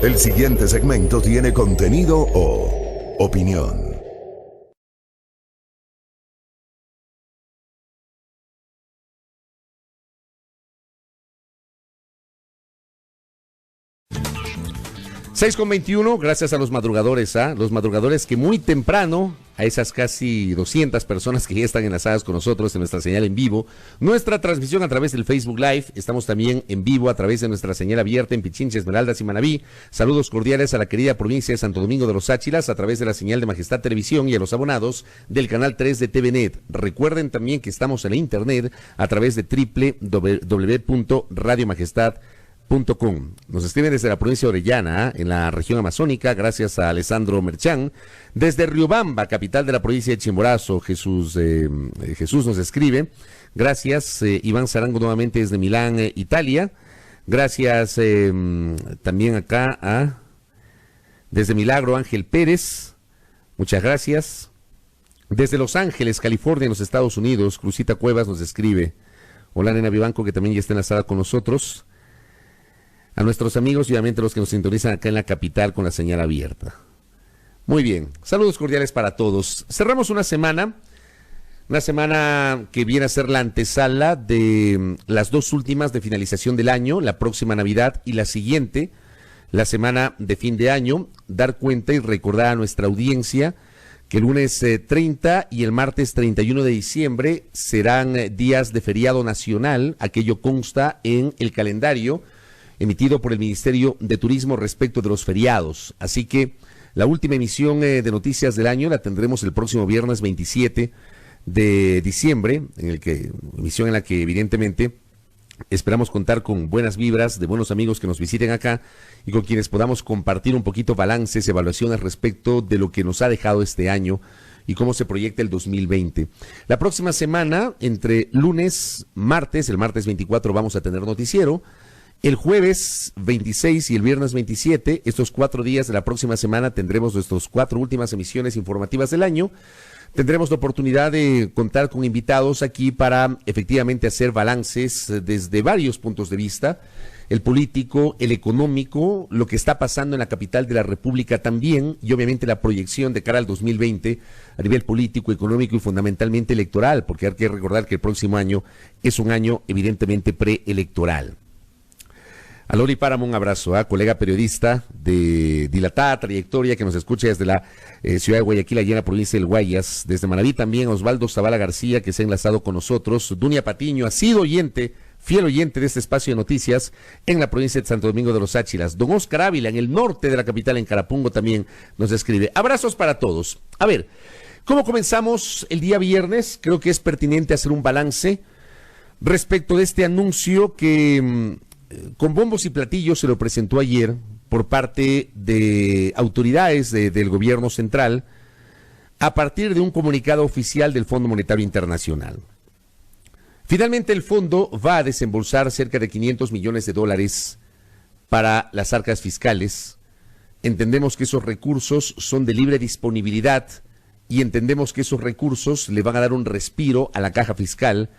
El siguiente segmento tiene contenido o opinión. Seis con 21, gracias a los madrugadores, los madrugadores que muy temprano, a esas casi 200 personas que ya están enlazadas con nosotros en nuestra señal en vivo, nuestra transmisión a través del Facebook Live, estamos también en vivo a través de nuestra señal abierta en Pichincha, Esmeraldas y Manabí. Saludos cordiales a la querida provincia de Santo Domingo de los Áchilas a través de la señal de Majestad Televisión y a los abonados del canal 3 de TVNet. Recuerden también que estamos en la internet a través de www.radiomajestad.com. Nos escriben desde la provincia de Orellana, en la región amazónica, gracias a Alessandro Merchán. Desde Riobamba, capital de la provincia de Chimborazo, Jesús nos escribe. Gracias, Iván Zarango nuevamente desde Milán, Italia. Gracias también acá desde Milagro, Ángel Pérez. Muchas gracias. Desde Los Ángeles, California, en los Estados Unidos, Cruzita Cuevas nos escribe. Hola, Nena Vivanco, que también ya está enlazada con nosotros. A nuestros amigos y obviamente los que nos sintonizan acá en la capital con la señal abierta. Muy bien, saludos cordiales para todos. Cerramos una semana que viene a ser la antesala de las dos últimas de finalización del año, la próxima Navidad y la siguiente, la semana de fin de año. Dar cuenta y recordar a nuestra audiencia que el lunes 30 y el martes 31 de diciembre serán días de feriado nacional. Aquello consta en el calendario emitido por el Ministerio de Turismo respecto de los feriados. Así que la última emisión de noticias del año la tendremos el próximo viernes 27 de diciembre, emisión en la que evidentemente esperamos contar con buenas vibras de buenos amigos que nos visiten acá y con quienes podamos compartir un poquito balances, evaluaciones respecto de lo que nos ha dejado este año y cómo se proyecta el 2020. La próxima semana, entre lunes, martes, el martes 24 vamos a tener noticiero. El jueves 26 y el viernes 27, estos 4 días de la próxima semana, tendremos nuestras 4 últimas emisiones informativas del año. Tendremos la oportunidad de contar con invitados aquí para efectivamente hacer balances desde varios puntos de vista, el político, el económico, lo que está pasando en la capital de la República también, y obviamente la proyección de cara al 2020 a nivel político, económico y fundamentalmente electoral, porque hay que recordar que el próximo año es un año evidentemente preelectoral. A Lori Páramo, un abrazo, colega periodista de dilatada trayectoria que nos escucha desde la ciudad de Guayaquil, allá en la provincia del Guayas. Desde Manabí también, Osvaldo Zavala García, que se ha enlazado con nosotros. Dunia Patiño ha sido oyente, fiel oyente de este espacio de noticias en la provincia de Santo Domingo de los Áchilas. Don Oscar Ávila, en el norte de la capital, en Carapungo, también nos escribe. Abrazos para todos. A ver, ¿cómo comenzamos el día viernes? Creo que es pertinente hacer un balance respecto de este anuncio que con bombos y platillos se lo presentó ayer por parte de autoridades del gobierno central a partir de un comunicado oficial del Fondo Monetario Internacional. Finalmente el fondo va a desembolsar cerca de $500 millones para las arcas fiscales. Entendemos que esos recursos son de libre disponibilidad y entendemos que esos recursos le van a dar un respiro a la caja fiscal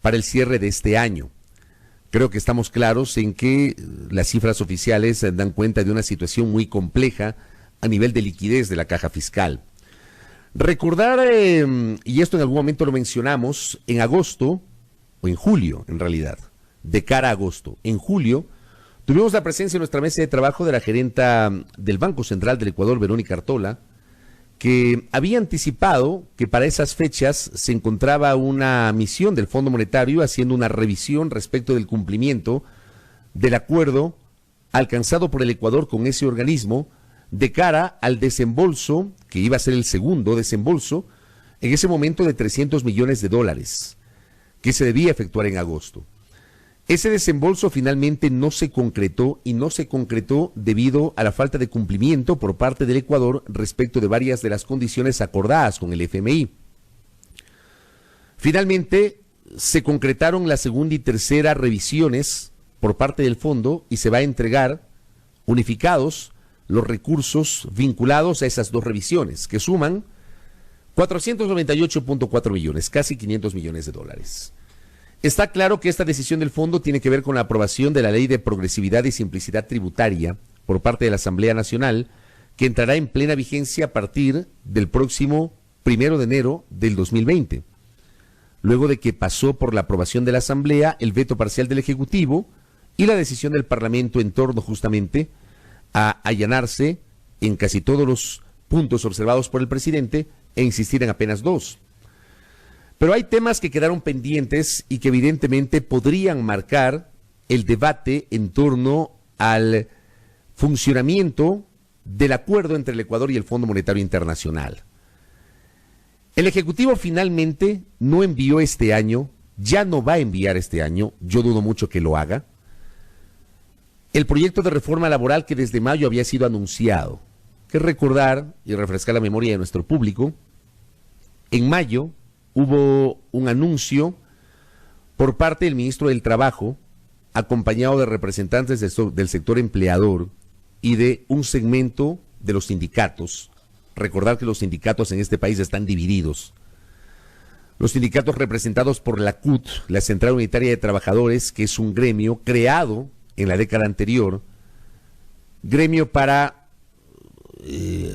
para el cierre de este año. Creo que estamos claros en que las cifras oficiales dan cuenta de una situación muy compleja a nivel de liquidez de la caja fiscal. Recordar, y esto en algún momento lo mencionamos, en agosto, o en julio en realidad, de cara a agosto, en julio, tuvimos la presencia en nuestra mesa de trabajo de la gerenta del Banco Central del Ecuador, Verónica Artola, que había anticipado que para esas fechas se encontraba una misión del Fondo Monetario haciendo una revisión respecto del cumplimiento del acuerdo alcanzado por el Ecuador con ese organismo de cara al desembolso, que iba a ser el segundo desembolso, en ese momento de $300 millones, que se debía efectuar en agosto. Ese desembolso finalmente no se concretó y no se concretó debido a la falta de cumplimiento por parte del Ecuador respecto de varias de las condiciones acordadas con el FMI. Finalmente se concretaron la segunda y tercera revisiones por parte del fondo y se va a entregar unificados los recursos vinculados a esas dos revisiones, que suman 498.4 millones, casi $500 millones. Está claro que esta decisión del fondo tiene que ver con la aprobación de la Ley de Progresividad y Simplicidad Tributaria, por parte de la Asamblea Nacional, que entrará en plena vigencia a partir del próximo 1 de enero del 2020. Luego de que pasó por la aprobación de la Asamblea, el veto parcial del Ejecutivo y la decisión del Parlamento en torno justamente a allanarse en casi todos los puntos observados por el presidente e insistir en apenas 2. Pero hay temas que quedaron pendientes y que evidentemente podrían marcar el debate en torno al funcionamiento del acuerdo entre el Ecuador y el Fondo Monetario Internacional. El Ejecutivo finalmente no envió este año, ya no va a enviar este año, yo dudo mucho que lo haga, el proyecto de reforma laboral que desde mayo había sido anunciado. Que recordar y refrescar la memoria de nuestro público, en mayo hubo un anuncio por parte del ministro del Trabajo, acompañado de representantes del sector empleador y de un segmento de los sindicatos. Recordar que los sindicatos en este país están divididos. Los sindicatos representados por la CUT, la Central Unitaria de Trabajadores, que es un gremio creado en la década anterior, gremio para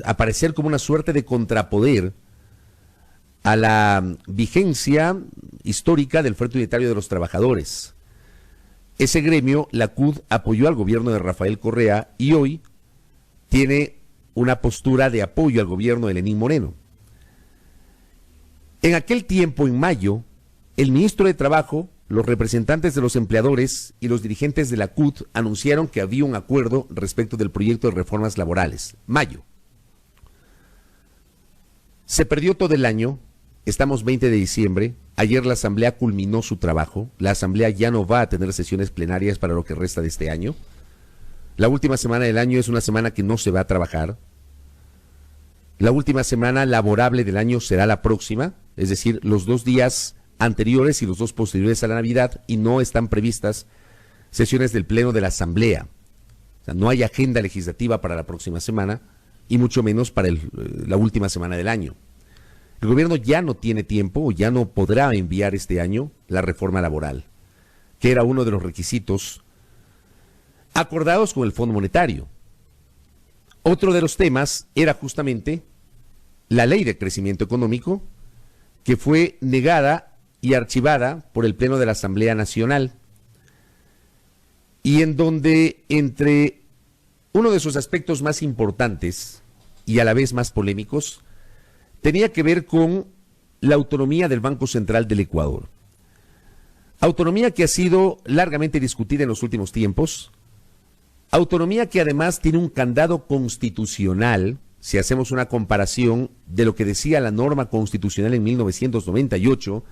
aparecer como una suerte de contrapoder a la vigencia histórica del Frente Unitario de los Trabajadores. Ese gremio, la CUT, apoyó al gobierno de Rafael Correa y hoy tiene una postura de apoyo al gobierno de Lenín Moreno. En aquel tiempo, en mayo, el ministro de Trabajo, los representantes de los empleadores y los dirigentes de la CUT anunciaron que había un acuerdo respecto del proyecto de reformas laborales. Mayo. Se perdió todo el año, estamos 20 de diciembre, ayer la Asamblea culminó su trabajo, la Asamblea ya no va a tener sesiones plenarias para lo que resta de este año. La última semana del año es una semana que no se va a trabajar. La última semana laborable del año será la próxima, es decir, los 2 días anteriores y los 2 posteriores a la Navidad, y no están previstas sesiones del Pleno de la Asamblea. O sea, no hay agenda legislativa para la próxima semana y mucho menos para la última semana del año. El gobierno ya no tiene tiempo o ya no podrá enviar este año la reforma laboral, que era uno de los requisitos acordados con el Fondo Monetario. Otro de los temas era justamente la Ley de Crecimiento Económico, que fue negada y archivada por el Pleno de la Asamblea Nacional, y en donde entre uno de sus aspectos más importantes y a la vez más polémicos tenía que ver con la autonomía del Banco Central del Ecuador. Autonomía que ha sido largamente discutida en los últimos tiempos, autonomía que además tiene un candado constitucional, si hacemos una comparación de lo que decía la norma constitucional en 1998,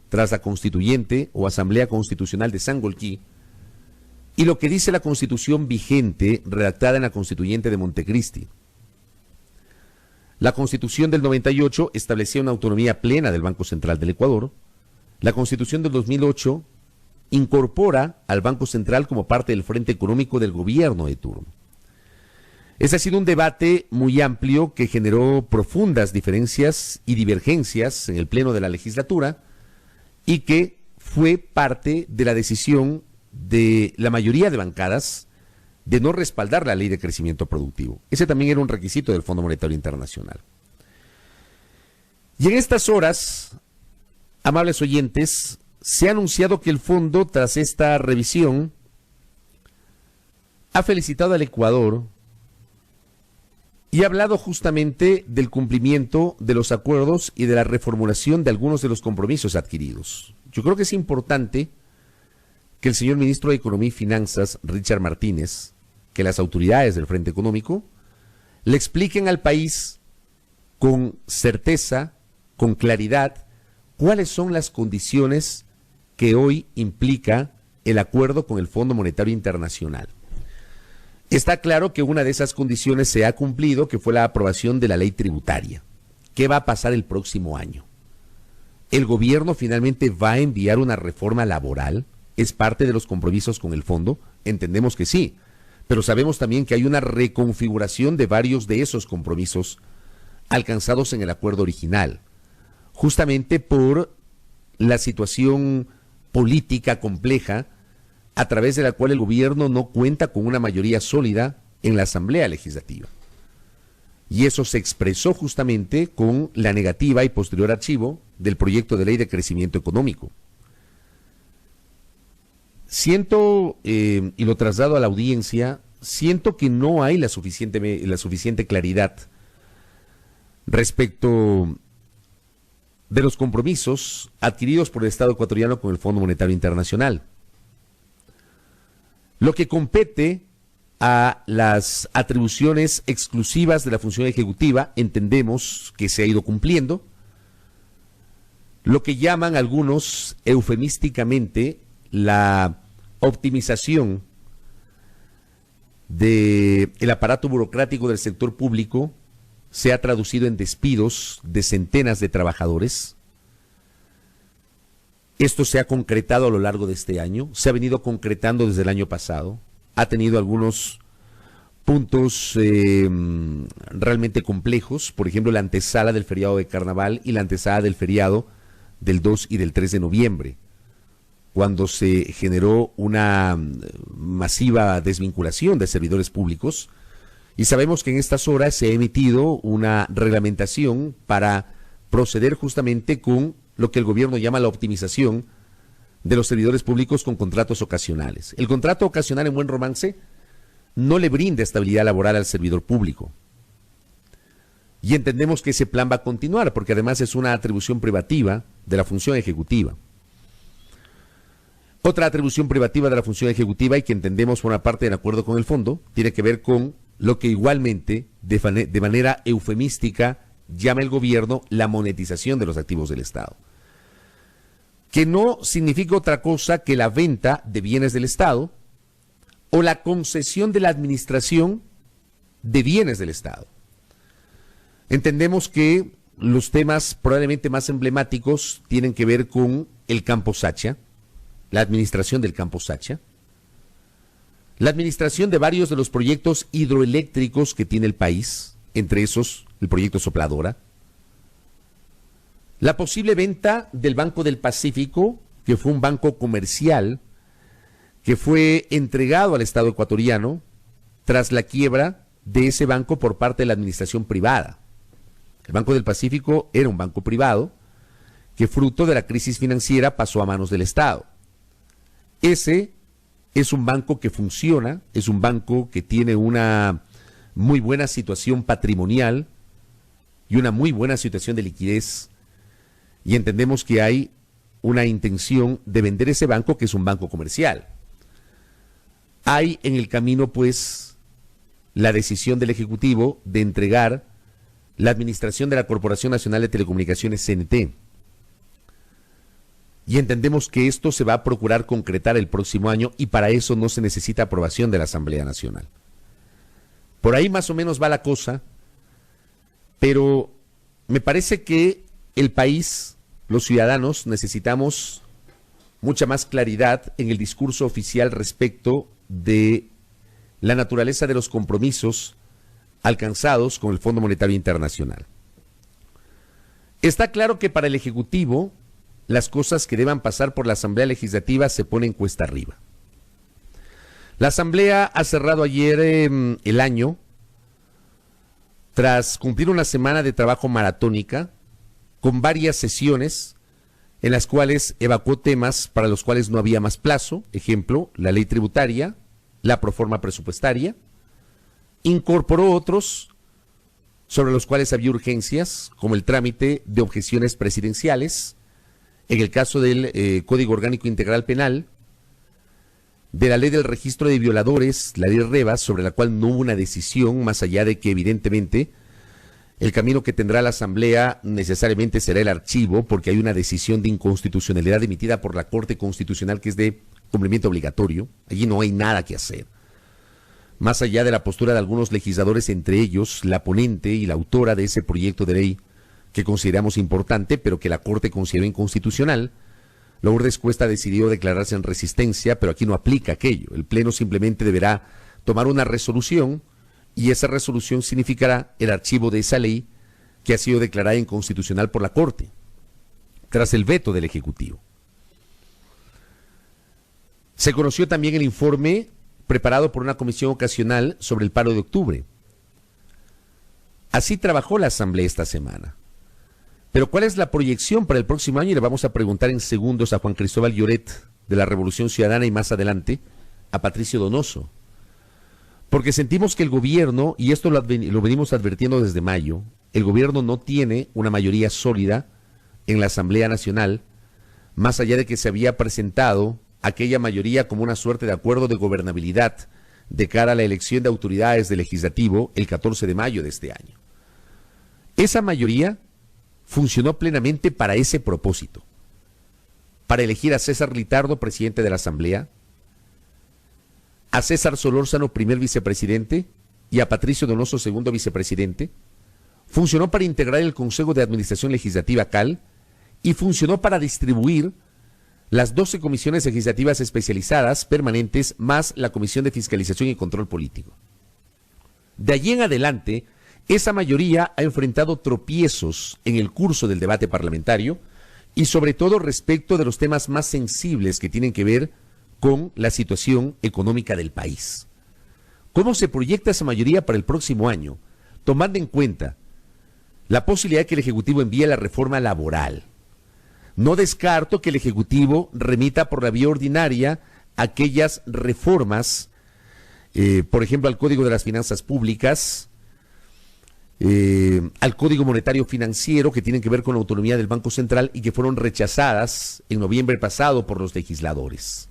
tras la Constituyente o Asamblea Constitucional de Sangolquí, y lo que dice la Constitución vigente redactada en la Constituyente de Montecristi. La Constitución del 98 establecía una autonomía plena del Banco Central del Ecuador. La Constitución del 2008 incorpora al Banco Central como parte del frente económico del gobierno de turno. Ese ha sido un debate muy amplio que generó profundas diferencias y divergencias en el Pleno de la legislatura y que fue parte de la decisión de la mayoría de bancadas de no respaldar la Ley de Crecimiento Productivo. Ese también era un requisito del Fondo Monetario Internacional. Y en estas horas, amables oyentes, se ha anunciado que el fondo, tras esta revisión, ha felicitado al Ecuador y ha hablado justamente del cumplimiento de los acuerdos y de la reformulación de algunos de los compromisos adquiridos. Yo creo que es importante que el señor ministro de Economía y Finanzas, Richard Martínez, que las autoridades del Frente Económico le expliquen al país con certeza, con claridad, cuáles son las condiciones que hoy implica el acuerdo con el Fondo Monetario Internacional. Está claro que una de esas condiciones se ha cumplido, que fue la aprobación de la ley tributaria. ¿Qué va a pasar el próximo año? ¿El gobierno finalmente va a enviar una reforma laboral? ¿Es parte de los compromisos con el fondo? Entendemos que sí, pero sabemos también que hay una reconfiguración de varios de esos compromisos alcanzados en el acuerdo original, justamente por la situación política compleja a través de la cual el gobierno no cuenta con una mayoría sólida en la Asamblea Legislativa. Y eso se expresó justamente con la negativa y posterior archivo del proyecto de ley de crecimiento económico. Siento, y lo traslado a la audiencia, siento que no hay la suficiente claridad respecto de los compromisos adquiridos por el Estado ecuatoriano con el Fondo Monetario Internacional. Lo que compete a las atribuciones exclusivas de la función ejecutiva, entendemos que se ha ido cumpliendo. Lo que llaman algunos eufemísticamente la optimización del aparato burocrático del sector público se ha traducido en despidos de centenas de trabajadores. Esto se ha concretado a lo largo de este año, se ha venido concretando desde el año pasado, ha tenido algunos puntos realmente complejos, por ejemplo la antesala del feriado de Carnaval y la antesala del feriado del 2 y del 3 de noviembre, cuando se generó una masiva desvinculación de servidores públicos. Y sabemos que en estas horas se ha emitido una reglamentación para proceder justamente con lo que el gobierno llama la optimización de los servidores públicos con contratos ocasionales. El contrato ocasional, en buen romance, no le brinda estabilidad laboral al servidor público. Y entendemos que ese plan va a continuar, porque además es una atribución privativa de la función ejecutiva. Otra atribución privativa de la función ejecutiva, y que entendemos forma parte del acuerdo con el fondo, tiene que ver con lo que igualmente, de manera eufemística, llama el gobierno la monetización de los activos del Estado, que no significa otra cosa que la venta de bienes del Estado o la concesión de la administración de bienes del Estado. Entendemos que los temas probablemente más emblemáticos tienen que ver con el Campo Sacha, la administración del Campo Sacha, la administración de varios de los proyectos hidroeléctricos que tiene el país, entre esos el proyecto Sopladora, la posible venta del Banco del Pacífico, que fue un banco comercial que fue entregado al Estado ecuatoriano tras la quiebra de ese banco por parte de la administración privada. El Banco del Pacífico era un banco privado que, fruto de la crisis financiera, pasó a manos del Estado. Ese es un banco que funciona, es un banco que tiene una muy buena situación patrimonial y una muy buena situación de liquidez, y entendemos que hay una intención de vender ese banco, que es un banco comercial. Hay en el camino, pues, la decisión del Ejecutivo de entregar la administración de la Corporación Nacional de Telecomunicaciones, CNT. Y entendemos que esto se va a procurar concretar el próximo año, y para eso no se necesita aprobación de la Asamblea Nacional. Por ahí más o menos va la cosa, pero me parece que el país, los ciudadanos, necesitamos mucha más claridad en el discurso oficial respecto de la naturaleza de los compromisos alcanzados con el Fondo Monetario Internacional. Está claro que para el Ejecutivo las cosas que deban pasar por la Asamblea Legislativa se ponen cuesta arriba. La Asamblea ha cerrado ayer el año tras cumplir una semana de trabajo maratónica con varias sesiones en las cuales evacuó temas para los cuales no había más plazo, ejemplo, la ley tributaria, la proforma presupuestaria, incorporó otros sobre los cuales había urgencias, como el trámite de objeciones presidenciales, en el caso del Código Orgánico Integral Penal, de la ley del registro de violadores, la ley Revas, sobre la cual no hubo una decisión, más allá de que evidentemente el camino que tendrá la Asamblea necesariamente será el archivo, porque hay una decisión de inconstitucionalidad emitida por la Corte Constitucional que es de cumplimiento obligatorio. Allí no hay nada que hacer. Más allá de la postura de algunos legisladores, entre ellos la ponente y la autora de ese proyecto de ley que consideramos importante, pero que la Corte consideró inconstitucional, Lourdes Cuesta decidió declararse en resistencia, pero aquí no aplica aquello. El Pleno simplemente deberá tomar una resolución, y esa resolución significará el archivo de esa ley que ha sido declarada inconstitucional por la Corte, tras el veto del Ejecutivo. Se conoció también el informe preparado por una comisión ocasional sobre el paro de octubre. Así trabajó la Asamblea esta semana. Pero ¿cuál es la proyección para el próximo año? Y le vamos a preguntar en segundos a Juan Cristóbal Lloret de la Revolución Ciudadana y más adelante a Patricio Donoso. Porque sentimos que el gobierno, y esto lo venimos advirtiendo desde mayo, el gobierno no tiene una mayoría sólida en la Asamblea Nacional, más allá de que se había presentado aquella mayoría como una suerte de acuerdo de gobernabilidad de cara a la elección de autoridades del Legislativo el 14 de mayo de este año. Esa mayoría funcionó plenamente para ese propósito, para elegir a César Litardo, presidente de la Asamblea, a César Solórzano, primer vicepresidente, y a Patricio Donoso, segundo vicepresidente. Funcionó para integrar el Consejo de Administración Legislativa CAL y funcionó para distribuir las 12 comisiones legislativas especializadas permanentes más la Comisión de Fiscalización y Control Político. De allí en adelante, esa mayoría ha enfrentado tropiezos en el curso del debate parlamentario y sobre todo respecto de los temas más sensibles que tienen que ver con la situación económica del país. ¿Cómo se proyecta esa mayoría para el próximo año? Tomando en cuenta la posibilidad de que el Ejecutivo envíe la reforma laboral. No descarto que el Ejecutivo remita por la vía ordinaria aquellas reformas, por ejemplo, al Código de las Finanzas Públicas, al Código Monetario Financiero, que tienen que ver con la autonomía del Banco Central y que fueron rechazadas en noviembre pasado por los legisladores.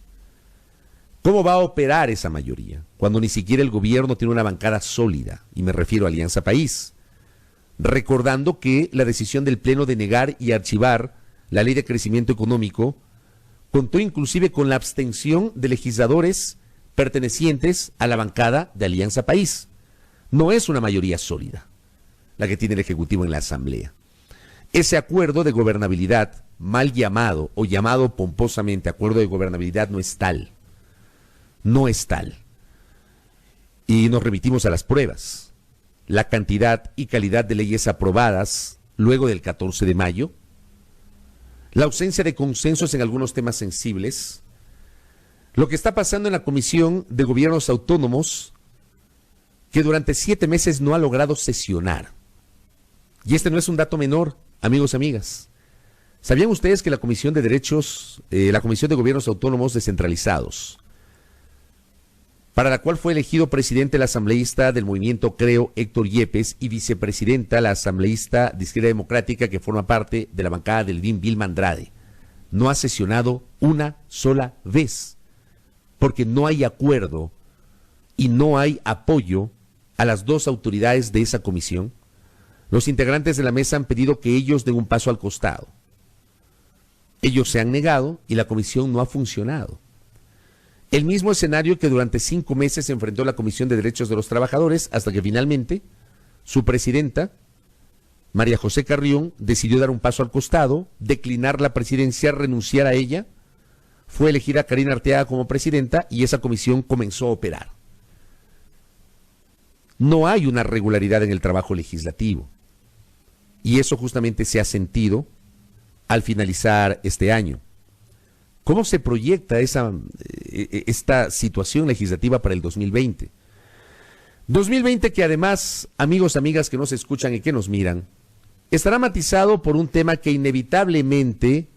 ¿Cómo va a operar esa mayoría cuando ni siquiera el gobierno tiene una bancada sólida? Y me refiero a Alianza País. Recordando que la decisión del Pleno de negar y archivar la Ley de Crecimiento Económico contó inclusive con la abstención de legisladores pertenecientes a la bancada de Alianza País. No es una mayoría sólida la que tiene el Ejecutivo en la Asamblea. Ese acuerdo de gobernabilidad, mal llamado o llamado pomposamente acuerdo de gobernabilidad, no es tal. No es tal. Y nos remitimos a las pruebas. La cantidad y calidad de leyes aprobadas luego del 14 de mayo, la ausencia de consensos en algunos temas sensibles, lo que está pasando en la Comisión de Gobiernos Autónomos, que durante 7 meses no ha logrado sesionar. Y este no es un dato menor, amigos y amigas. ¿Sabían ustedes que la Comisión de la Comisión de Gobiernos Autónomos Descentralizados, para la cual fue elegido presidente el asambleísta del movimiento Creo, Héctor Yepes, y vicepresidenta la asambleísta de Izquierda Democrática que forma parte de la bancada del BIM, Vilma Andrade, no ha sesionado una sola vez, porque no hay acuerdo y no hay apoyo a las 2 autoridades de esa comisión? Los integrantes de la mesa han pedido que ellos den un paso al costado. Ellos se han negado y la comisión no ha funcionado. El mismo escenario que durante 5 meses se enfrentó la Comisión de Derechos de los Trabajadores, hasta que finalmente su presidenta, María José Carrión, decidió dar un paso al costado, declinar la presidencia, renunciar a ella, fue elegida Karina Arteaga como presidenta y esa comisión comenzó a operar. No hay una regularidad en el trabajo legislativo y eso justamente se ha sentido al finalizar este año. ¿Cómo se proyecta esta situación legislativa para el 2020? 2020 que además, amigos, amigas que nos escuchan y que nos miran, estará matizado por un tema que inevitablemente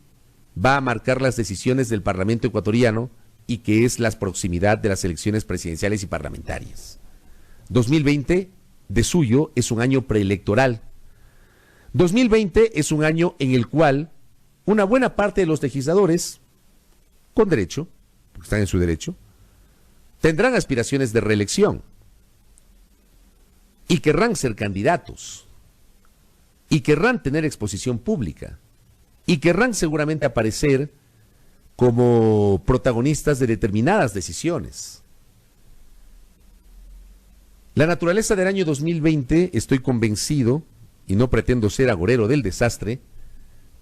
va a marcar las decisiones del Parlamento ecuatoriano y que es la proximidad de las elecciones presidenciales y parlamentarias. 2020, de suyo, es un año preelectoral. 2020 es un año en el cual una buena parte de los legisladores, con derecho, porque están en su derecho, tendrán aspiraciones de reelección y querrán ser candidatos y querrán tener exposición pública y querrán seguramente aparecer como protagonistas de determinadas decisiones. La naturaleza del año 2020, estoy convencido, y no pretendo ser agorero del desastre,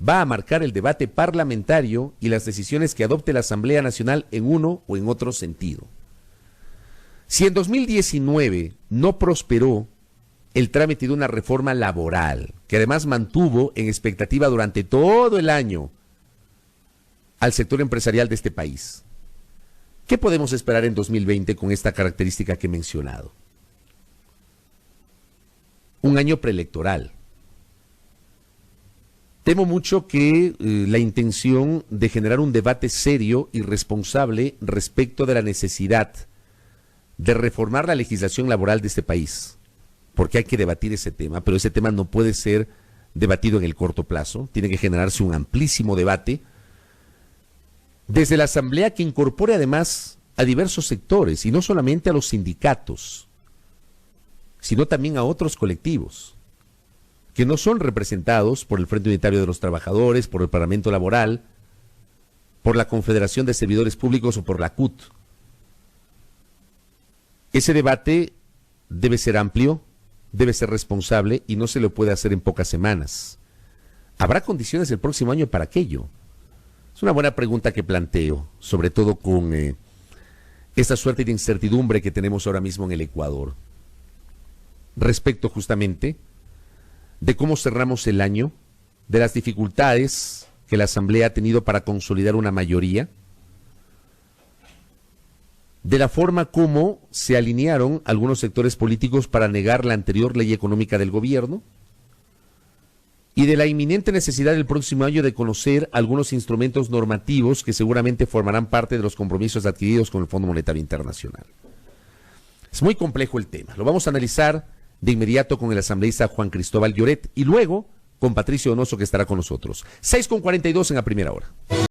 va a marcar el debate parlamentario y las decisiones que adopte la Asamblea Nacional en uno o en otro sentido. Si en 2019 no prosperó el trámite de una reforma laboral, que además mantuvo en expectativa durante todo el año al sector empresarial de este país, ¿Qué podemos esperar en 2020 con esta característica que he mencionado? Un año preelectoral. Temo mucho que la intención de generar un debate serio y responsable respecto de la necesidad de reformar la legislación laboral de este país, porque hay que debatir ese tema, pero ese tema no puede ser debatido en el corto plazo, tiene que generarse un amplísimo debate desde la Asamblea que incorpore además a diversos sectores, y no solamente a los sindicatos, sino también a otros colectivos que no son representados por el Frente Unitario de los Trabajadores, por el Parlamento Laboral, por la Confederación de Servidores Públicos o por la CUT. Ese debate debe ser amplio, debe ser responsable y no se lo puede hacer en pocas semanas. ¿Habrá condiciones el próximo año para aquello? Es una buena pregunta que planteo, sobre todo con esta suerte de incertidumbre que tenemos ahora mismo en el Ecuador. Respecto justamente de cómo cerramos el año, de las dificultades que la Asamblea ha tenido para consolidar una mayoría, de la forma como se alinearon algunos sectores políticos para negar la anterior ley económica del gobierno, y de la inminente necesidad del próximo año de conocer algunos instrumentos normativos que seguramente formarán parte de los compromisos adquiridos con el Fondo Monetario Internacional. Es muy complejo el tema, lo vamos a analizar de inmediato con el asambleísta Juan Cristóbal Lloret y luego con Patricio Donoso, que estará con nosotros. 6:42 en la primera hora.